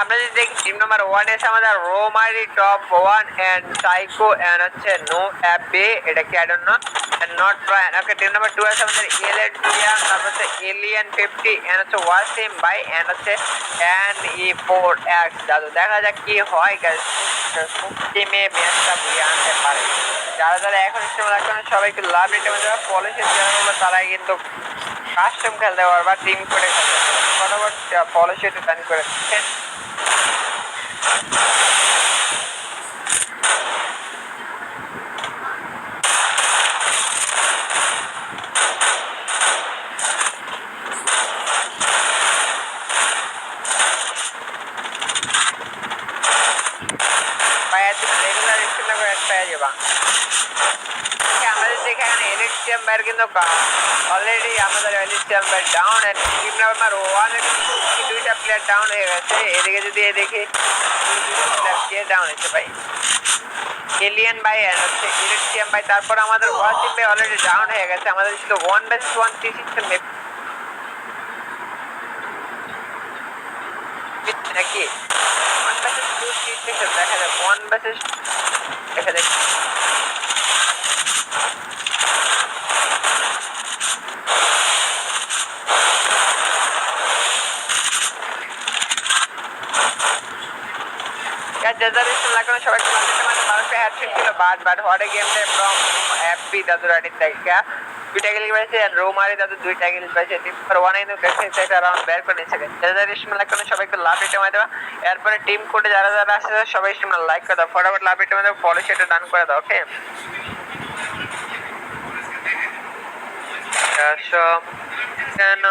আমরা যদি দেখি টিম নাম্বার 1 এসে আমাদের রোমারি টপ 1 এন্ড সাইকো এন্ড হচ্ছে নো অ্যাপে, এটা কি I don't know, and not Brian. Okay, team number 2 এসে আমাদের এলিয়ান, তারপর হচ্ছে এলিয়ান 50 এন্ড হচ্ছে ওয়াসিম ভাই এন্ড হচ্ছে এন ই4 এক্স দাদু। দেখা যাক কি হয় গাইস, টিমে ম্যাচটা বুঝে আনতে পারে। যারা যারা এখন ইস্তেমাল এখন সবাইকে লাভ রেটে যারা পলিসির চ্যানেলগুলো তারাই কিন্তু কাস্টম খেলতে পারবে বা টিম করে খেলতে পারবে। ফটাফট পলিসিটা টান করে দিচ্ছেন। রেগুলার স্টেমটা করে পেয়ে যাবা। আমাদের দেখে এখানে এলিট বাইর কিন্তু অলরেডি আমাদের এলিট বাইর ডাউন এন্ড টিম নাম্বার 1 এর দুইটা প্লেয়ার ডাউন হয়ে গেছে। এদিকে যদি দেখি প্লেয়ার কে ডাউন হয়েছে ভাই, এলিয়ান ভাই এন্ড হচ্ছে এলিট ভাই। তারপর আমাদের ওয়াসিম ভাই অলরেডি ডাউন হয়ে গেছে। আমাদের ছিল 1v1 সিস্টেম নাকি 1v2 সিস্টেম দেখা যাক 1v দেখা যাক। সবাই ছিল but what a game play from happy দাদু রাইডিং থেকে দুইটা গিল পাইছে এন্ড রোমারি দাদু দুইটা গিল পাইছে। টিম নাম্বার 1 এর দেখে সেটা রাউন্ড বের করে নিয়েছে। যারা ইসমাইল লাগানো সবাইকে লাভ রেটে মাই দেওয়া। এরপরে টিম কোডে যারা যারা আছে সবাই ইসমাইল লাইক করে দাও, ফটাফট লাভ রেটে মাই দাও, ফলো সেটা ডান করে দাও। ওকে, সব কেন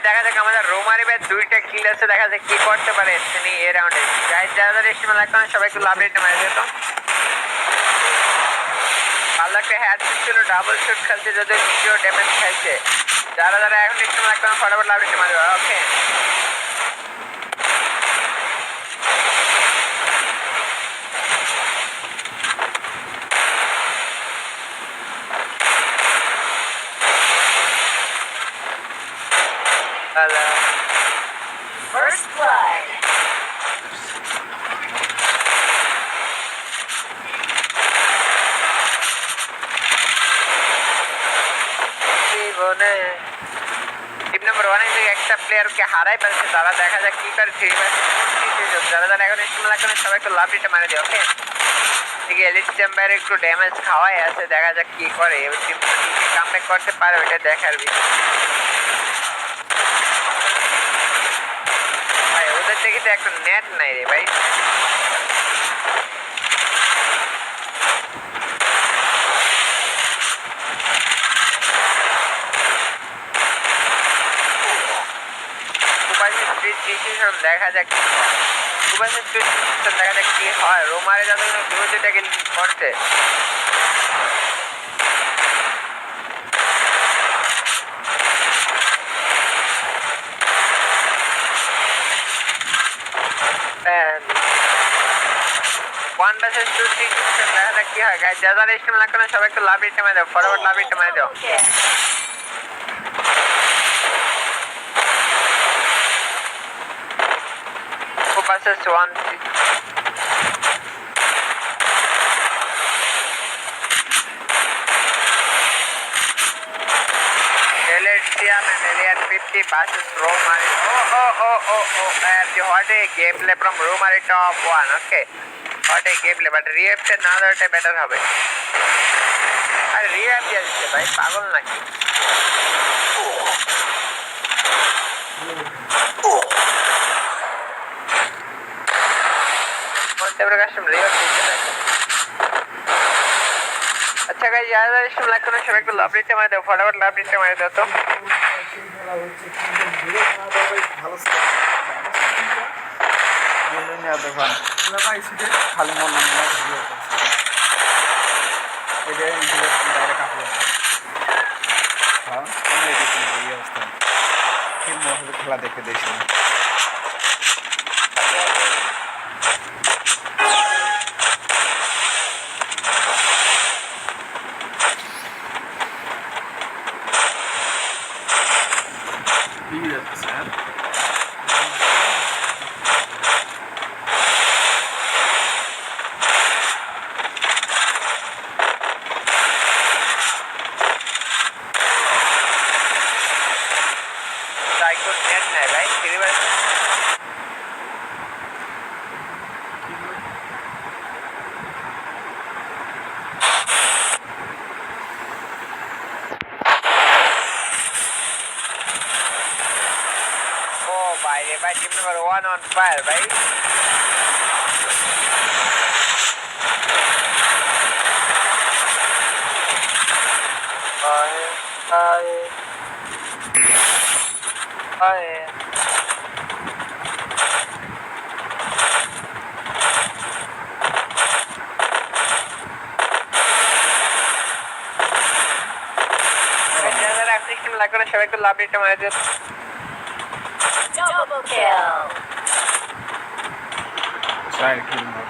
দেখা যাক আমাদের রোমারি ভাই দুইটা কিল আছে, দেখা যাক কি করতে পারে তিনি এই রাউন্ডে। গাইস যারা যারা ইস্তেমাল এখন সবাই একটু লাভ রেটে মারি দিত। ভালো একটা হ্যাড ছিল, ডাবল শুট খেলছে, যদি ভিডিও ড্যামেজ খাইছে। যারা যারা এখন ইস্তেমাল এখন ফটাফট লাভ রেটে মারি। ওকে, First blood. জীবনে টিম নাম্বার 1 এর একটা প্লেয়ারকে হারাই ফেলছে। তারা দেখা যাক কি করে ফ্রি ম্যাচ। যারা যারা এখন ইস্তেমাল এখন সবাই একটু লাভ রেটে মারি দিও। ওকে, ঠিক এলিট চেম্বারে একটু ড্যামেজ খাওয়াই আছে, দেখা যাক কি করে। এবার টিম কামব্যাক করতে পারে ওটা দেখার বিষয়। ভাই ওদের থেকে তো একটা নেট নাই রে ভাই। দেখা যাক দেখা যাক কি হয়। রোমারে যাদের দুটাকে করছে ওয়ান ভার্সেস টু সিচুয়েশন, দেখা যাক কি হয়। গাইস যারা ইস্তেমাল না করেন সবাই একটু লাভ রেটে মারি দাও, ফটাফট লাভ রেটে মারি দাও। versus 1 Elysium and Alien 50 versus Romari. And what a gameplay from Romari top 1. Okay, what a gameplay, but react another time better হবে। আর react দিয়েছে ভাই, পাগল নাকি? কাস্টম রিওয়ার্ড দিতে লাগে। আচ্ছা গাইস যারা ইস্তেমাল লাইক করুন সবাই একটু লাভ রেটে মারি দাও, ফটাফট লাভ রেটে মারি দাও। তো ভালো খালি মন এটা ডাইরেক্ট আপলোড। হ্যাঁ আমি দেখি এই অবস্থা ঠিক মতো খেলা দেখে দেখছি। ঠিক আছে স্যার। সাইকো নেট নাই ভাই ফ্রি ফায়ার ও ভাই রে ভাই টিম নাম্বার 1 অন ফায়ার ভাই আয় আয় আয় লাইক করে সবাই একটু লাভ দিতে মারা দিও Double kill. চার কিল মোর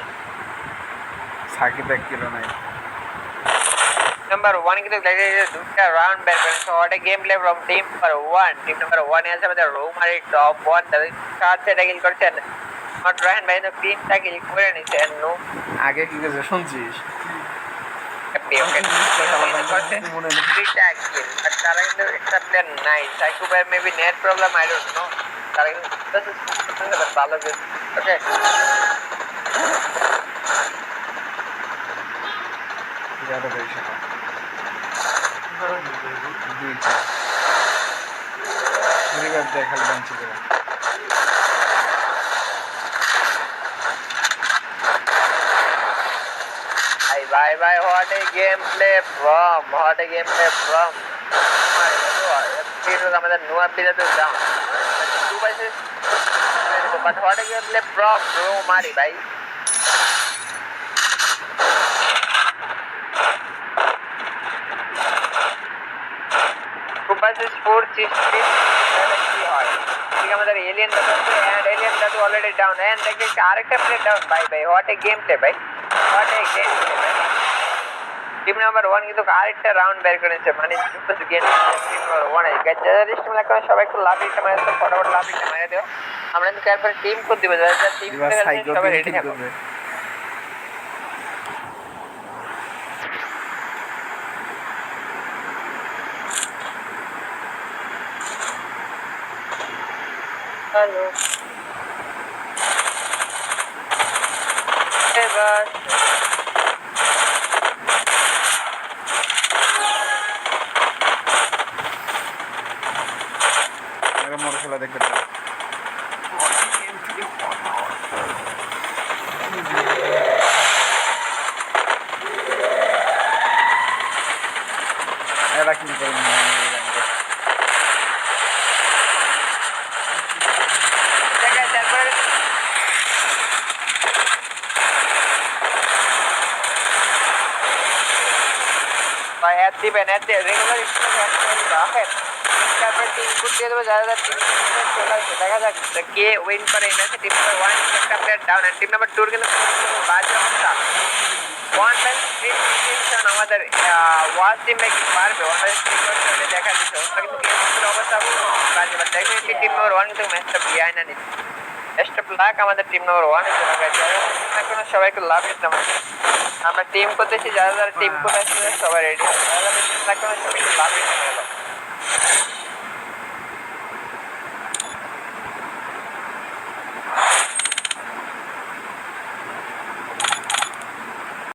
সাকিব এক কিলো নাই। number 1 কিন্তু দুটা রাউন্ড বের করে so what a game play from team number 1 team number 1 এর সাথে রোমারি টপ 1 তাদের সাথে কিল করছেন নট রায়ন ভাই তো তিনটা কিল করে নিছেন নো আগে কি করেছে শুনছিস? মনে নেই তিনটা কিল আর তারা কিন্তু একটা প্লেয়ার নাই সাইকো ভাই maybe net problem I don't no তারা কিন্তু ভালো গেম ওকে ज़्यादा बेशक দুইটা রিভার দেখাল বাঞ্চি করে bye what a gameplay from আমাদের নো অ্যাপিলাতে দাও 2 পাইছে but what a gameplay from bro মারি ভাই Kupasis 460 কি হয় ঠিক আমাদের এলিয়েন দাদু এন্ড এলিয়েন দাদু অলরেডি ডাউন এন্ড দেখি আরেকটা প্লেয়ার ডাউন ভাই হোয়াট এ গেম প্লে ভাই what a game play team number 1 কিন্তু আরেকটা রাউন্ড বের করেছে মানে সুপার গেম টিম নাম্বার 1 এই গাইস যারা রিস্ট মেলা করে সবাই একটু লাভ দিতে মারে ফটাফট লাভ দিতে মারে দিও আমরা কিন্তু এরপর টিম কোড দিব যারা টিম সবাই রেডি থাকবে Hello. Hey, boss. मेरा मोर खेला देख सकते ऐसा क्यों करेंगे দিবেন এতে রেগুলার স্ট্রিম রাখেন তারপর টিম কোড দিয়ে দেবো যারা যারা টিম চলে আসবে দেখা যাক কে উইন করে এই ম্যাচে টিম নাম্বার 1 একটা প্লেয়ার ডাউন আর টিম নাম্বার 2 কিন্তু বাজে অবস্থা 1 ম্যাচ 3 আমাদের ওয়াচ টিম নাকি পারবে ওদের স্ট্রিম দেখা দিচ্ছে ওটা কিন্তু গেমের অবস্থা বাজে বাট দেখেন কি টিম নাম্বার 1 কিন্তু ম্যাচটা বিয়ায় না নিচ্ছে বেস্ট অফ লাক আমাদের টিম নাম্বার 1 এর জন্য গাইস এখন সবাই একটু লাভ দিতে হবে আমরা টিম করতেছি যারা যারা টিম করতেছে সবাই রেডি যারা যারা টিম না করে সবাই একটু লাভ দিতে হবে